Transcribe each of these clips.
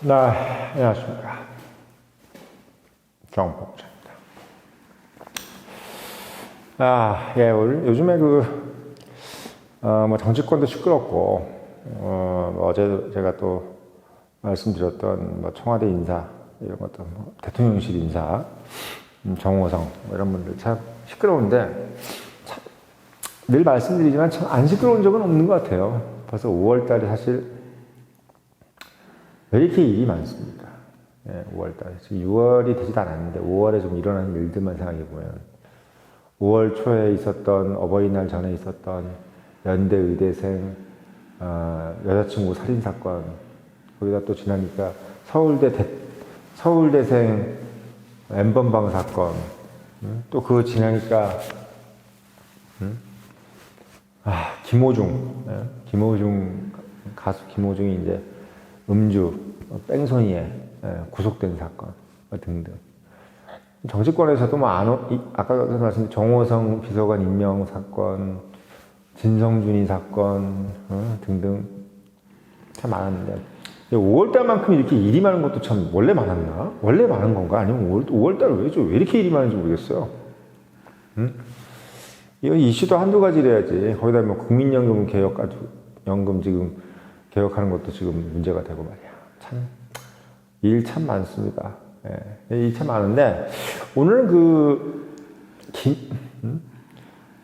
안녕하십니까. 정복자입니다. 요즘에 정치권도 시끄럽고, 어제 제가 또 말씀드렸던 청와대 인사, 이런 것도 대통령실 인사, 정호성, 이런 분들 참 시끄러운데, 늘 말씀드리지만 참 안 시끄러운 적은 없는 것 같아요. 벌써 5월 달에 사실 왜 이렇게 일이 많습니까? 5월 달에. 지금 6월이 되지도 않았는데 5월에 좀 일어나는 일들만 생각해 보면 5월 초에 있었던 어버이날 전에 있었던 연대 의대생 여자친구 살인 사건, 거기다 또 지나니까 서울대생 N번방 사건, 또 그거 지나니까 김호중 가수 김호중이 이제 음주 뺑소니에 구속된 사건 등등. 정치권에서도 아까 말씀드린 정호성 비서관 임명 사건, 진성준이 사건 등등 참 많았는데 5월달만큼 이렇게 일이 많은 것도 참 원래 많았나? 원래 많은 건가? 아니면 5월달 왜 이렇게 일이 많은지 모르겠어요. 이거 이슈도 한두 가지래야지. 거기다 국민연금 연금 지금 개혁하는 것도 지금 문제가 되고 말이야. 일 참 많습니다. 일 참 많은데, 오늘은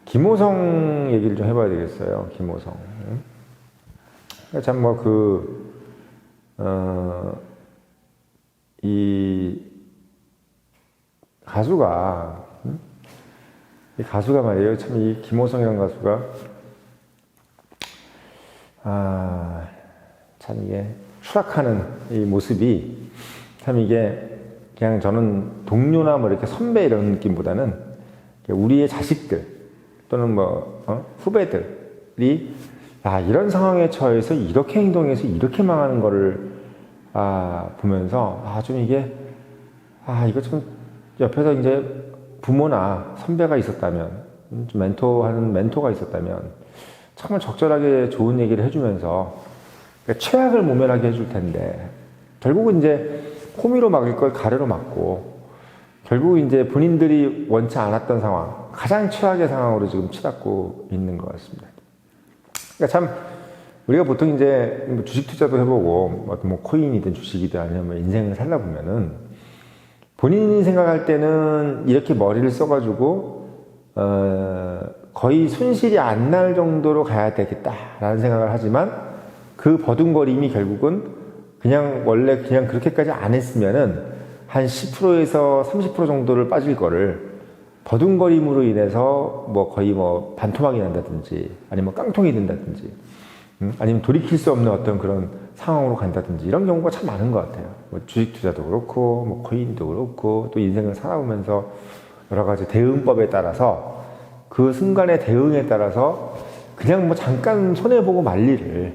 김호성 얘기를 좀 해봐야 되겠어요. 김호성. 참 이 가수가 말이에요. 참 이 김호성이라는 가수가 참 이게 추락하는 이 모습이 참 이게 그냥 저는 동료나 이렇게 선배 이런 느낌보다는 우리의 자식들 또는 후배들이 이런 상황에 처해서 이렇게 행동해서 이렇게 망하는 거를 보면서 좀 이게 이거 좀 옆에서 이제 부모나 선배가 있었다면, 좀 멘토하는 멘토가 있었다면, 정말 적절하게 좋은 얘기를 해주면서, 최악을 모면하게 해줄 텐데, 결국은 이제 호미로 막을 걸 가래로 막고, 결국 이제 본인들이 원치 않았던 상황, 가장 최악의 상황으로 지금 치닫고 있는 것 같습니다. 그러니까 참, 우리가 보통 이제 주식 투자도 해보고, 코인이든 주식이든 아니면 인생을 살다 보면은, 본인이 생각할 때는 이렇게 머리를 써가지고 거의 손실이 안 날 정도로 가야 되겠다라는 생각을 하지만 그 버둥거림이 결국은 원래 그렇게까지 안 했으면은 한 10%에서 30% 정도를 빠질 거를 버둥거림으로 인해서 거의 반토막이 난다든지 아니면 깡통이 된다든지 아니면 돌이킬 수 없는 어떤 그런 상황으로 간다든지 이런 경우가 참 많은 것 같아요. 주식 투자도 그렇고 코인도 그렇고 또 인생을 살아오면서 여러 가지 대응법에 따라서 그 순간의 대응에 따라서 그냥 잠깐 손해보고 말 일을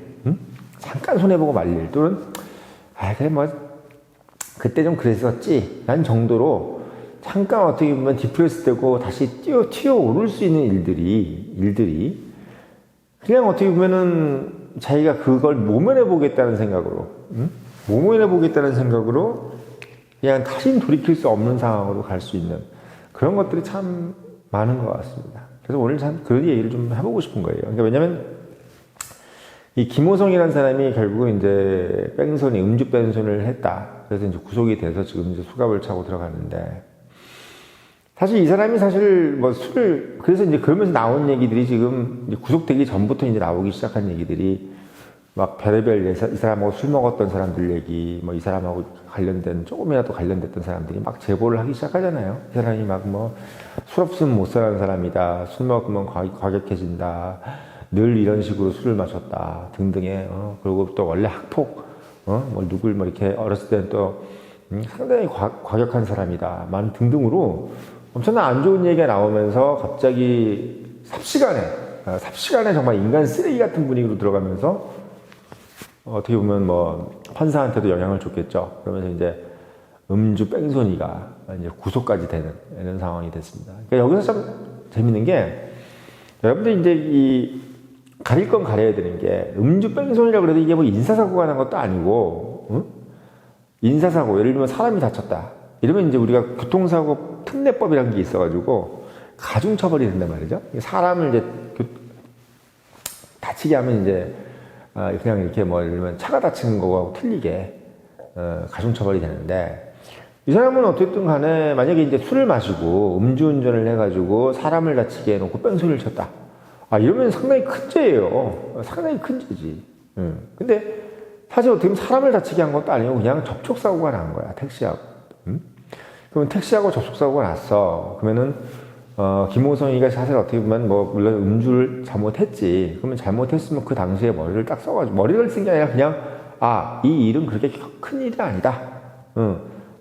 잠깐 손해보고 말 일 또는 그때 좀 그랬었지 라는 정도로 잠깐 어떻게 보면 디프레스 되고 다시 튀어오를 수 있는 일들이 그냥 어떻게 보면은 자기가 그걸 모면해보겠다는 생각으로 그냥 다시는 돌이킬 수 없는 상황으로 갈 수 있는 그런 것들이 참 많은 것 같습니다. 그래서 오늘 참 그런 얘기를 좀 해보고 싶은 거예요. 그러니까 왜냐면 이 김호성이라는 사람이 결국은 이제 음주 뺑소니를 했다. 그래서 이제 구속이 돼서 지금 이제 수갑을 차고 들어갔는데 사실 이 사람이 그래서 이제 그러면서 나온 얘기들이 지금 이제 구속되기 전부터 이제 나오기 시작한 얘기들이 별의별 이 사람하고 술 먹었던 사람들 얘기, 이 사람하고 조금이라도 관련됐던 사람들이 제보를 하기 시작하잖아요. 이 사람이 술 없으면 못 사는 사람이다. 술 먹으면 과격해진다. 늘 이런 식으로 술을 마셨다. 등등의, 그리고 또 원래 학폭, 누굴 이렇게 어렸을 때는 또 상당히 과격한 사람이다. 등등으로 엄청난 안 좋은 얘기가 나오면서 갑자기 삽시간에 정말 인간 쓰레기 같은 분위기로 들어가면서 어떻게 보면 판사한테도 영향을 줬겠죠. 그러면서 이제 음주 뺑소니가 이제 구속까지 되는 이런 상황이 됐습니다. 그러니까 여기서 참 재밌는 게 여러분들 이제 가릴 건 가려야 되는 게 음주 뺑소니라고 그래도 이게 인사사고가 난 것도 아니고 인사사고, 예를 들면 사람이 다쳤다. 이러면 이제 우리가 교통사고 특례법이라는 게 있어가지고 가중처벌이 된단 말이죠. 사람을 이제 다치게 하면 이제 그냥 이렇게 뭐 예를 들면 차가 다치는 거하고 틀리게 가중처벌이 되는데, 이 사람은 어쨌든 간에 만약에 이제 술을 마시고 음주운전을 해가지고 사람을 다치게 해놓고 뺑소니를 쳤다. 이러면 상당히 큰 죄예요. 상당히 큰 죄지. 근데 사실 어떻게 보면 사람을 다치게 한 것도 아니고 그냥 접촉사고가 난 거야, 택시하고. 그러면 택시하고 접촉사고가 났어. 그러면은 김호성이가 사실 어떻게 보면 뭐 물론 음주를 잘못했지. 그러면 잘못했으면 그 당시에 머리를 딱 써가지고, 머리를 쓴 게 아니라 그냥 이 일은 그렇게 큰 일이 아니다.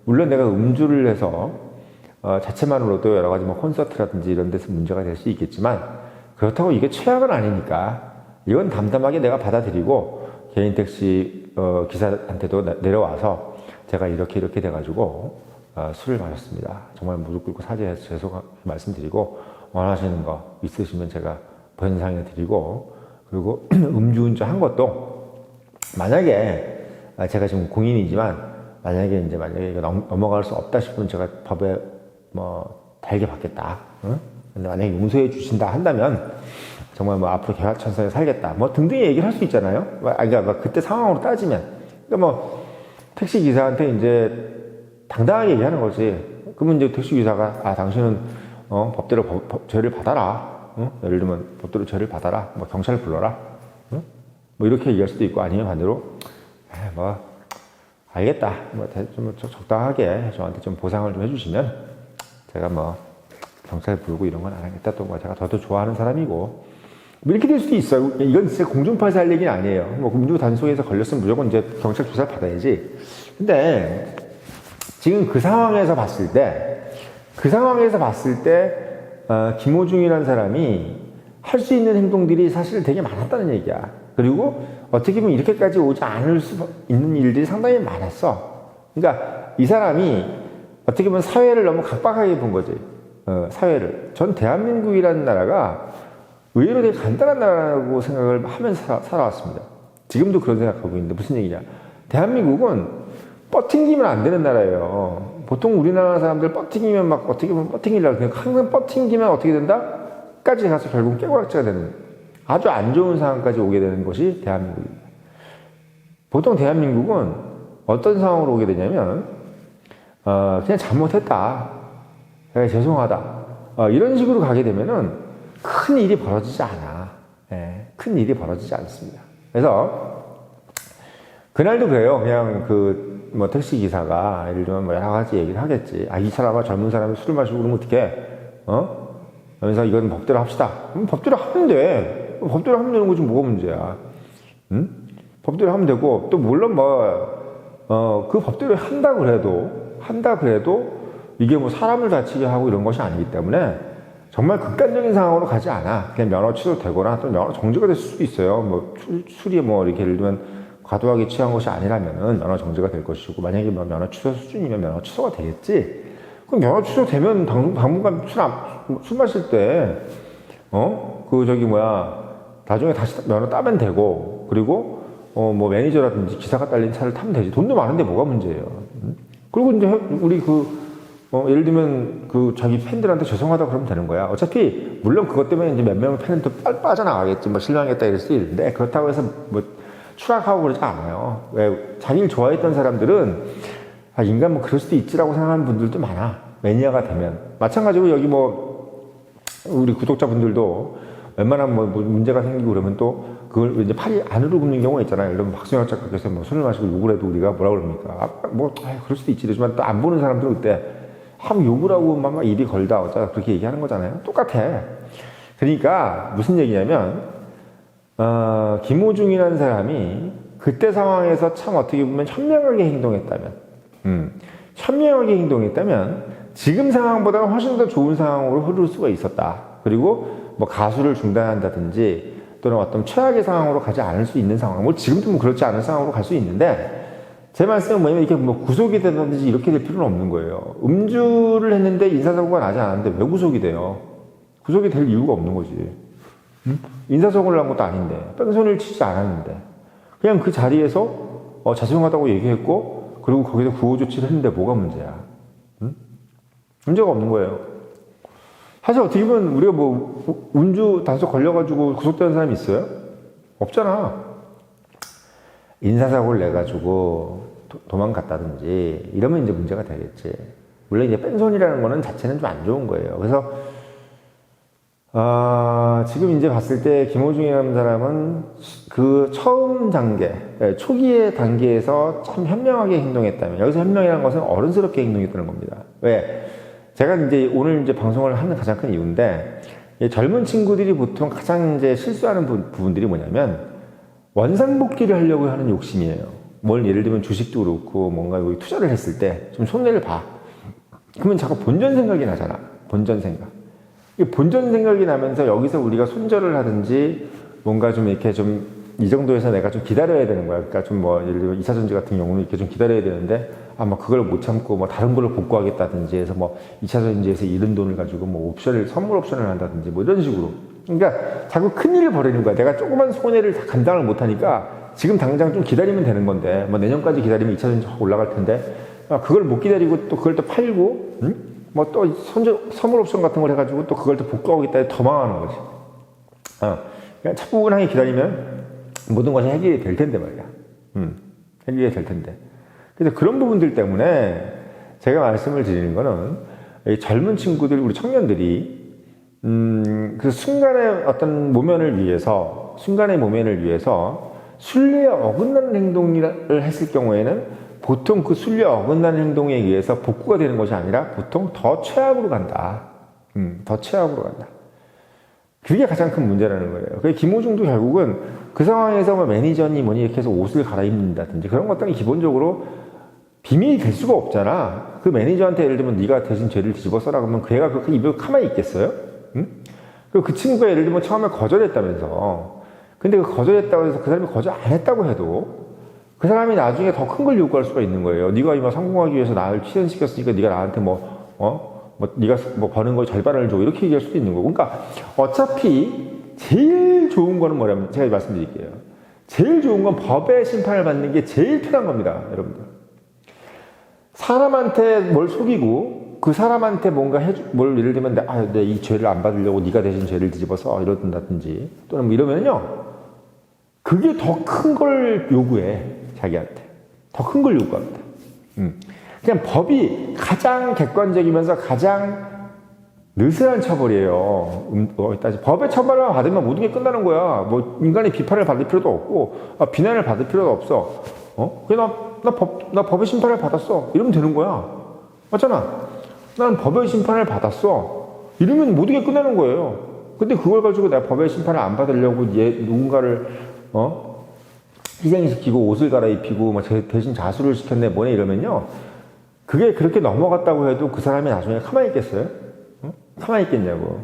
물론 내가 음주를 해서 자체만으로도 여러 가지 뭐 콘서트라든지 이런 데서 문제가 될 수 있겠지만, 그렇다고 이게 최악은 아니니까 이건 담담하게 내가 받아들이고 개인 택시 기사한테도 내려와서 제가 이렇게 돼가지고 술을 마셨습니다. 정말 무릎 꿇고 사죄해서 죄송한 말씀드리고, 원하시는 거 있으시면 제가 변상해 드리고, 그리고 음주운전 한 것도 만약에 제가 지금 공인이지만 만약에 이거 넘어갈 수 없다 싶으면 제가 법에 뭐 달게 받겠다. 근데 만약에 용서해 주신다 한다면 정말 뭐 앞으로 개화천선에 살겠다. 뭐 등등의 얘기를 할 수 있잖아요. 그러니까 그때 상황으로 따지면. 그러니까 뭐 택시 기사한테 이제 당당하게 얘기하는 거지. 그러면 이제 택시 기사가 당신은 법대로 죄를 받아라. 예를 들면 법대로 죄를 받아라. 뭐 경찰을 불러라. 뭐 이렇게 얘기할 수도 있고, 아니면 반대로 뭐 알겠다. 좀 적당하게 저한테 좀 보상을 좀 해주시면 제가 뭐 경찰 부르고 이런 건 안 하겠다. 또 뭐 제가 더 좋아하는 사람이고 뭐 이렇게 될 수도 있어요. 이건 진짜 공중파에서 할 얘기는 아니에요. 뭐 음주 단속에서 걸렸으면 무조건 이제 경찰 조사를 받아야지. 근데 지금 그 상황에서 봤을 때 김호중이라는 사람이 할 수 있는 행동들이 사실 되게 많았다는 얘기야. 그리고 어떻게 보면 이렇게까지 오지 않을 수 있는 일들이 상당히 많았어. 그러니까 이 사람이 어떻게 보면 사회를 너무 각박하게 본 거지. 사회를. 전 대한민국이라는 나라가 의외로 되게 간단한 나라라고 생각을 하면서 살아왔습니다. 지금도 그런 생각하고 있는데 무슨 얘기냐. 대한민국은 뻗팅기면 안 되는 나라예요. 보통 우리나라 사람들 뻗팅기면 막 어떻게 보면 뻗팅기려고 그냥 항상 뻗팅기면 어떻게 된다? 까지 가서 결국 깨고락지가 되는 아주 안 좋은 상황까지 오게 되는 것이 대한민국입니다. 보통 대한민국은 어떤 상황으로 오게 되냐면 그냥 잘못했다. 내가 죄송하다. 이런 식으로 가게 되면은 큰 일이 벌어지지 않아. 큰 일이 벌어지지 않습니다. 그래서 그날도 그래요. 그냥 뭐 택시 기사가 예를 들면 뭐 여러 가지 얘기를 하겠지. 이 사람아 젊은 사람이 술을 마시고 그러면 어떡해? 그래서 이건 법대로 합시다. 그럼 법대로 하면 돼. 법대로 하면 되는 거지 뭐가 문제야. 법대로 하면 되고, 또 물론 그 법대로 한다 그래도 이게 뭐 사람을 다치게 하고 이런 것이 아니기 때문에 정말 극단적인 상황으로 가지 않아. 그냥 면허 취소되거나 또 면허 정지가 될 수도 있어요. 뭐 술이 뭐 이렇게 예를 들면 과도하게 취한 것이 아니라면은 면허 정지가 될 것이고, 만약에 뭐 면허 취소 수준이면 면허 취소가 되겠지. 그럼 면허 취소되면 당분간 술 마실 때 나중에 다시 면허 따면 되고, 그리고 뭐 매니저라든지 기사가 딸린 차를 타면 되지. 돈도 많은데 뭐가 문제예요. 그리고 이제 우리 예를 들면 자기 팬들한테 죄송하다 그러면 되는 거야. 어차피 물론 그것 때문에 이제 몇 명의 팬은 또 빠져나가겠지. 뭐 실망했다 이럴 수도 있는데, 그렇다고 해서 뭐 추락하고 그러지 않아요. 왜 자기를 좋아했던 사람들은 인간 뭐 그럴 수도 있지라고 생각하는 분들도 많아. 매니아가 되면. 마찬가지로 여기 우리 구독자분들도 웬만한 뭐 문제가 생기고 그러면 또 그걸 이제 팔이 안으로 굽는 경우가 있잖아요. 예를 들면 박수영 작가께서 뭐 술을 마시고 욕을 해도 우리가 뭐라 그럽니까? 그럴 수도 있지. 그렇지만 또 안 보는 사람들은 그때 욕을 하고 막 일이 걸다 어쩌다 그렇게 얘기하는 거잖아요. 똑같아. 그러니까 무슨 얘기냐면 김호중이라는 사람이 그때 상황에서 참 어떻게 보면 현명하게 행동했다면 지금 상황보다는 훨씬 더 좋은 상황으로 흐를 수가 있었다. 그리고 뭐 가수를 중단한다든지 또는 어떤 최악의 상황으로 가지 않을 수 있는 상황, 뭐 지금도 뭐 그렇지 않은 상황으로 갈 수 있는데, 제 말씀은 뭐냐면 이렇게 뭐 구속이 되든지 이렇게 될 필요는 없는 거예요. 음주를 했는데 인사사고가 나지 않았는데 왜 구속이 돼요? 구속이 될 이유가 없는 거지. 인사사고를 한 것도 아닌데, 뺑소니를 치지 않았는데, 그냥 그 자리에서 죄송하다고 얘기했고, 그리고 거기서 구호 조치를 했는데 뭐가 문제야? 응? 문제가 없는 거예요. 사실 어떻게 보면 우리가 뭐 운주 단속 걸려가지고 구속되는 사람이 있어요? 없잖아. 인사사고를 내가지고 도망갔다든지 이러면 이제 문제가 되겠지. 물론 이제 뺀손이라는 거는 자체는 좀 안 좋은 거예요. 그래서 지금 이제 봤을 때 김호중이라는 사람은 그 처음 단계, 초기의 단계에서 참 현명하게 행동했다면, 여기서 현명이라는 것은 어른스럽게 행동했다는 겁니다. 왜? 제가 이제 오늘 이제 방송을 하는 가장 큰 이유인데, 젊은 친구들이 보통 가장 이제 실수하는 부분들이 뭐냐면, 원상복귀를 하려고 하는 욕심이에요. 뭘 예를 들면 주식도 그렇고, 뭔가 투자를 했을 때 좀 손해를 봐. 그러면 자꾸 본전 생각이 나잖아. 본전 생각. 본전 생각이 나면서 여기서 우리가 손절을 하든지 뭔가 좀 이렇게 좀 이 정도에서 내가 좀 기다려야 되는 거야. 그러니까 좀 뭐 예를 들면 2차전지 같은 경우는 이렇게 좀 기다려야 되는데 뭐 그걸 못 참고 뭐 다른 걸로 복구하겠다든지 해서 뭐 2차전지에서 잃은 돈을 가지고 뭐 선물 옵션을 한다든지 뭐 이런 식으로. 그러니까 자꾸 큰일을 벌이는 거야. 내가 조그만 손해를 다 감당을 못 하니까 지금 당장 좀 기다리면 되는 건데 뭐 내년까지 기다리면 2차전지 확 올라갈 텐데 그걸 못 기다리고 또 그걸 또 팔고 뭐 또 선물 옵션 같은 걸 해가지고 또 그걸 또 복구하겠다 해서 더 망하는 거지. 그냥 차분하게 기다리면 모든 것이 해결이 될 텐데 말이야. 해결이 될 텐데. 그래서 그런 부분들 때문에 제가 말씀을 드리는 거는 젊은 친구들, 우리 청년들이 그 순간의 어떤 모면을 위해서, 순리에 어긋나는 행동을 했을 경우에는 보통 그 순리에 어긋나는 행동에 의해서 복구가 되는 것이 아니라 보통 더 최악으로 간다. 더 최악으로 간다. 그게 가장 큰 문제라는 거예요. 그래서 김호중도 결국은 그 상황에서 뭐 매니저니 뭐니 이렇게 해서 옷을 갈아입는다든지 그런 것들은 기본적으로 비밀이 될 수가 없잖아. 그 매니저한테 예를 들면 네가 대신 죄를 뒤집어 써라 그러면 그 애가 그 입을 가만히 있겠어요? 그리고 그 친구가 예를 들면 처음에 거절했다면서. 근데 그 거절했다고 해서 그 사람이 거절 안 했다고 해도 그 사람이 나중에 더 큰 걸 요구할 수가 있는 거예요. 네가 이마 성공하기 위해서 나를 취직시켰으니까 네가 나한테 네가 뭐 버는 거 절반을 줘. 이렇게 얘기할 수도 있는 거고. 그러니까 어차피 제일 좋은 거는 뭐냐면 제가 말씀드릴게요. 제일 좋은 건 법의 심판을 받는 게 제일 편한 겁니다. 여러분들. 사람한테 뭘 속이고 그 사람한테 뭔가 뭘 예를 들면 내가 이 죄를 안 받으려고 네가 대신 죄를 뒤집어서 이러든다든지 또는 뭐 이러면요. 그게 더 큰 걸 요구해. 자기한테. 더 큰 걸 요구합니다. 그냥 법이 가장 객관적이면서 가장 느슨한 처벌이에요. 법의 처벌을 받으면 모든 게 끝나는 거야. 뭐 인간의 비판을 받을 필요도 없고 비난을 받을 필요도 없어. 그냥 나 법의 심판을 받았어. 이러면 되는 거야. 맞잖아. 나는 법의 심판을 받았어. 이러면 모든 게 끝나는 거예요. 근데 그걸 가지고 내가 법의 심판을 안 받으려고 누군가를 희생시키고 옷을 갈아입히고 뭐 대신 자수를 시켰네 뭐네 이러면요. 그게 그렇게 넘어갔다고 해도 그 사람이 나중에 가만히 있겠어요? 가만히 있겠냐고.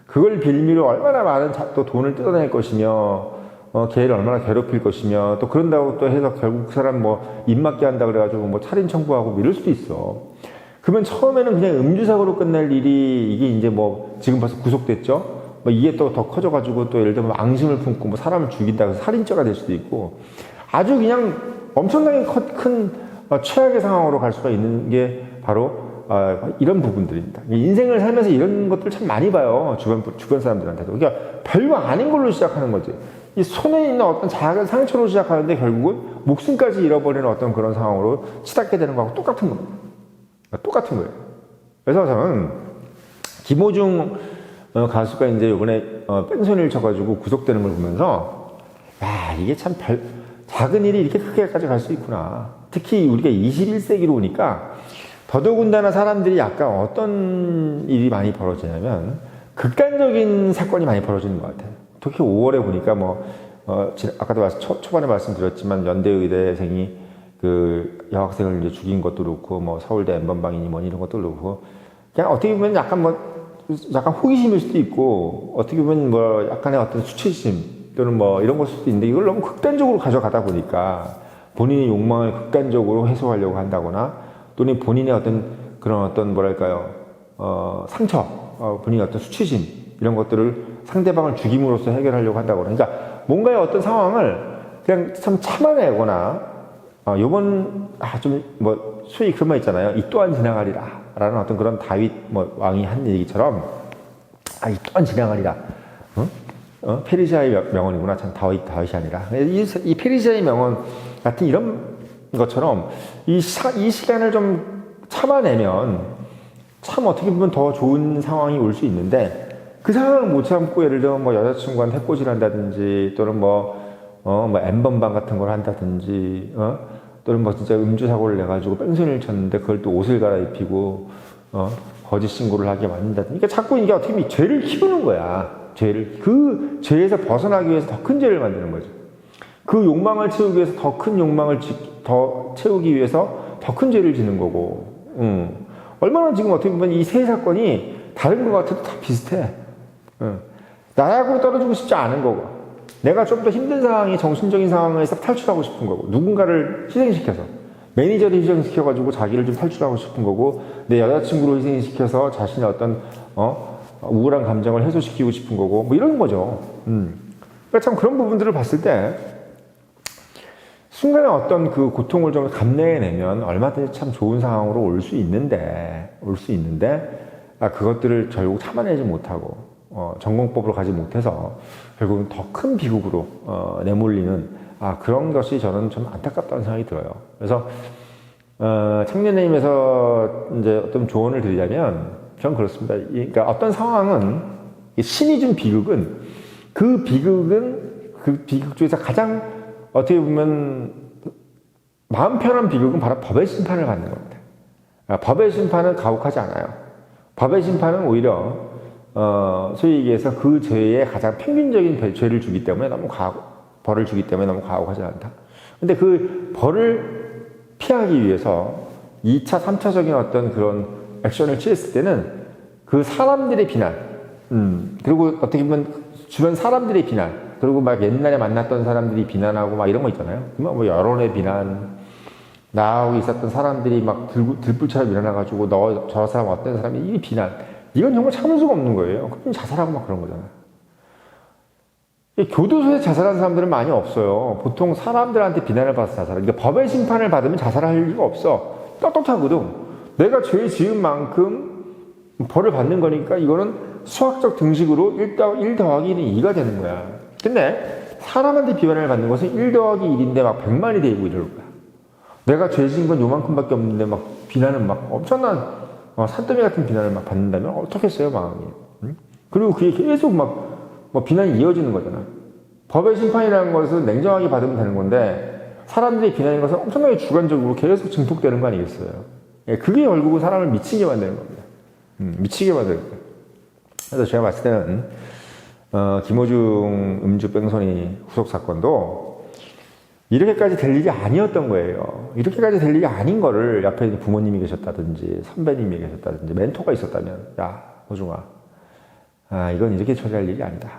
그걸 빌미로 얼마나 많은 또 돈을 뜯어낼 것이며, 걔를 얼마나 괴롭힐 것이며, 또 그런다고 또 해서 결국 그 사람 뭐 입맞게 한다 그래가지고 뭐 살인 청구하고 뭐 이럴 수도 있어. 그러면 처음에는 그냥 음주사고로 끝날 일이 이게 이제 뭐 지금 벌써 구속됐죠? 뭐 이게 또 더 커져가지고 또 예를 들면 앙심을 품고 뭐 사람을 죽인다고 해서 살인죄가 될 수도 있고 아주 그냥 엄청나게 큰 최악의 상황으로 갈 수가 있는 게 바로 이런 부분들입니다. 인생을 살면서 이런 것들 참 많이 봐요. 주변 사람들한테도. 그러니까 별거 아닌 걸로 시작하는 거지. 이 손에 있는 어떤 작은 상처로 시작하는데 결국은 목숨까지 잃어버리는 어떤 그런 상황으로 치닫게 되는 거하고 똑같은 겁니다. 똑같은 거예요. 그래서 저는 김호중 가수가 이제 이번에 뺑소니를 쳐가지고 구속되는 걸 보면서 이게 참 작은 일이 이렇게 크게까지 갈 수 있구나. 특히 우리가 21세기로 오니까 더더군다나 사람들이 약간 어떤 일이 많이 벌어지냐면 극단적인 사건이 많이 벌어지는 것 같아요. 특히 5월에 보니까 아까도 초반에 말씀드렸지만 연대의대생이 그 여학생을 이제 죽인 것도 그렇고 뭐 서울대 N번방이니 뭐니 이런 것도 그렇고 그냥 어떻게 보면 약간 호기심일 수도 있고 어떻게 보면 뭐 약간의 어떤 수치심 또는 뭐 이런 걸 수도 있는데 이걸 너무 극단적으로 가져가다 보니까 본인의 욕망을 극단적으로 해소하려고 한다거나 또는 본인의 어떤 뭐랄까요 상처 본인의 어떤 수치심 이런 것들을 상대방을 죽임으로써 해결하려고 한다거나 그러니까 뭔가의 어떤 상황을 그냥 참 참아내거나 요번, 좀, 소위 그런 말 있잖아요. 이 또한 지나가리라. 라는 어떤 그런 다윗, 왕이 한 얘기처럼, 이 또한 지나가리라. 페르시아의 명언이구나. 참, 다윗이 아니라. 이 페르시아의 명언 같은 이런 것처럼, 이 시간을 좀 참아내면, 참 어떻게 보면 더 좋은 상황이 올 수 있는데, 그 상황을 못 참고, 예를 들어, 여자친구한테 해코지를 한다든지, 또는 엠번방 같은 걸 한다든지, 또는 진짜 음주 사고를 내가지고 뺑소니를 쳤는데 그걸 또 옷을 갈아입히고, 거짓 신고를 하게 만든다든지. 그러니까 자꾸 이게 어떻게 보면 죄를 키우는 거야. 그 죄에서 벗어나기 위해서 더 큰 죄를 만드는 거죠. 그 욕망을 채우기 위해서 더 큰 욕망을 더 채우기 위해서 더 큰 죄를 지는 거고, 얼마나 지금 어떻게 보면 이 세 사건이 다른 것 같아도 다 비슷해. 나하고 떨어지고 싶지 않은 거고, 내가 좀 더 힘든 상황이 정신적인 상황에서 탈출하고 싶은 거고, 누군가를 희생시켜서 매니저를 희생시켜가지고 자기를 좀 탈출하고 싶은 거고, 내 여자친구를 희생시켜서 자신의 어떤 우울한 감정을 해소시키고 싶은 거고, 이런 거죠. 그러니까 참 그런 부분들을 봤을 때 순간에 어떤 그 고통을 좀 감내해내면 얼마든지 참 좋은 상황으로 올 수 있는데 그것들을 결국 참아내지 못하고 전공법으로 가지 못해서 결국은 더 큰 비극으로 내몰리는 그런 것이 저는 좀 안타깝다는 생각이 들어요. 그래서 청년회임에서 이제 어떤 조언을 드리자면 저는 그렇습니다. 그러니까 어떤 상황은 신이 준 비극은 그 비극 중에서 가장 어떻게 보면 마음 편한 비극은 바로 법의 심판을 받는 겁니다. 법의 심판은 가혹하지 않아요. 법의 심판은 오히려 소위 얘기해서 그 죄에 가장 평균적인 죄를 주기 때문에 벌을 주기 때문에 너무 가혹하지 않다. 근데 그 벌을 피하기 위해서 2차, 3차적인 어떤 그런 액션을 취했을 때는 그 사람들의 비난, 그리고 어떻게 보면 주변 사람들의 비난, 그리고 옛날에 만났던 사람들이 비난하고 이런 거 있잖아요. 여론의 비난, 나하고 있었던 사람들이 들불처럼 일어나가지고 저 사람 어떤 사람이 이 비난, 이건 정말 참을 수가 없는 거예요. 그럼 자살하고 그런 거잖아요. 교도소에 자살한 사람들은 많이 없어요. 보통 사람들한테 비난을 받아서 자살해요. 그러니까 법의 심판을 받으면 자살할 이유가 없어. 떳떳하거든. 내가 죄 지은 만큼 벌을 받는 거니까 이거는 수학적 등식으로 1 더하기 1이 2가 되는 거야. 근데 사람한테 비난을 받는 것은 1 더하기 1인데 100만이 되고 이럴 거야. 내가 죄 지은 건 요만큼밖에 없는데 비난은 엄청난 산더미 같은 비난을 받는다면 어떻겠어요, 마음이. 그리고 그게 계속 비난이 이어지는 거잖아. 법의 심판이라는 것은 냉정하게 받으면 되는 건데 사람들이 비난인 것은 엄청나게 주관적으로 계속 증폭되는 거 아니겠어요? 그게 결국은 사람을 미치게 만드는 겁니다. 미치게 만드는 거예요. 그래서 제가 봤을 때는 김어중 음주 뺑소니 후속 사건도 이렇게까지 될 일이 아니었던 거예요. 이렇게까지 될 일이 아닌 거를 옆에 부모님이 계셨다든지 선배님이 계셨다든지 멘토가 있었다면, 야 호중아, 이건 이렇게 처리할 일이 아니다.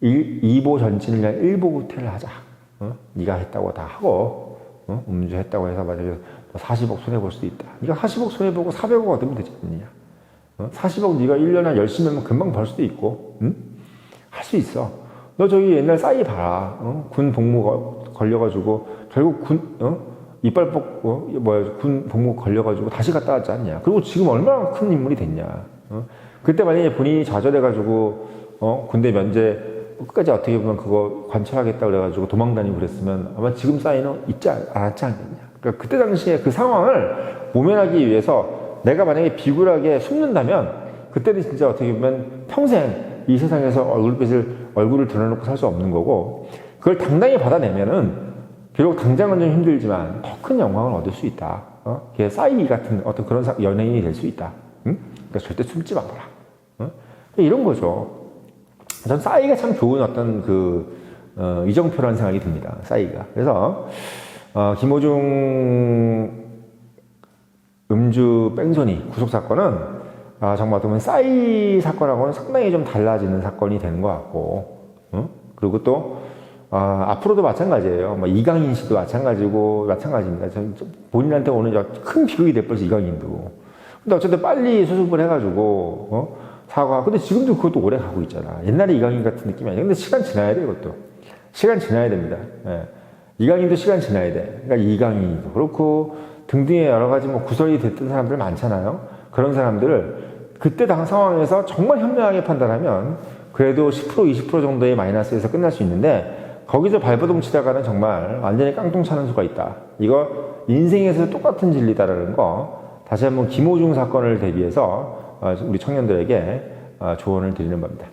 2보 전진을 위한 1보 구태를 하자. 네가 했다고 다 하고 음주했다고 해서 만약에 40억 손해볼 수도 있다. 네가 40억 손해보고 400억 얻으면 되지 않느냐. 40억 네가 1년에 열심히 하면 금방 벌 수도 있고, 할 수 있어. 너 저기 옛날 싸이 봐라. 군 복무 걸려가지고 결국 이빨 뽑고 군 복무 걸려가지고 다시 갔다 왔지 않냐. 그리고 지금 얼마나 큰 인물이 됐냐. 그때 만약에 본인이 좌절해가지고 군대 면제 끝까지 어떻게 보면 그거 관철하겠다 그래가지고 도망다니고 그랬으면 아마 지금 싸이는 있지 않았지 않겠냐. 그러니까 그때 당시에 그 상황을 모면하기 위해서 내가 만약에 비굴하게 숨는다면 그때는 진짜 어떻게 보면 평생 이 세상에서 얼굴을 드러놓고 살 수 없는 거고, 그걸 당당히 받아내면은 비록 당장은 좀 힘들지만 더 큰 영광을 얻을 수 있다. 싸이 같은 어떤 그런 연예인이 될 수 있다. 그러니까 절대 숨지 말아라. 이런 거죠. 전 싸이가 참 좋은 어떤 이정표라는 생각이 듭니다. 싸이가. 그래서 김어중 음주 뺑소니 구속 사건은 정말 어떻게 보면 싸이 사건하고는 상당히 좀 달라지는 사건이 되는 것 같고, 그리고 또 앞으로도 마찬가지예요. 이강인 씨도 마찬가지입니다. 본인한테 오는 큰 비극이 돼버려서 이강인도. 근데 어쨌든 빨리 수습을 해가지고 사과. 근데 지금도 그것도 오래 가고 있잖아. 옛날에 이강인 같은 느낌이 아니야. 근데 시간 지나야 돼, 이것도. 시간 지나야 됩니다. 예. 이강인도 시간 지나야 돼. 그러니까 이강인도 그렇고 등등의 여러 가지 뭐 구설이 됐던 사람들 많잖아요. 그런 사람들을 그때 당 상황에서 정말 현명하게 판단하면 그래도 10% 20% 정도의 마이너스에서 끝날 수 있는데 거기서 발버둥 치다가는 정말 완전히 깡통 차는 수가 있다. 이거 인생에서 똑같은 진리다라는 거 다시 한번 김호중 사건을 대비해서 우리 청년들에게 조언을 드리는 겁니다.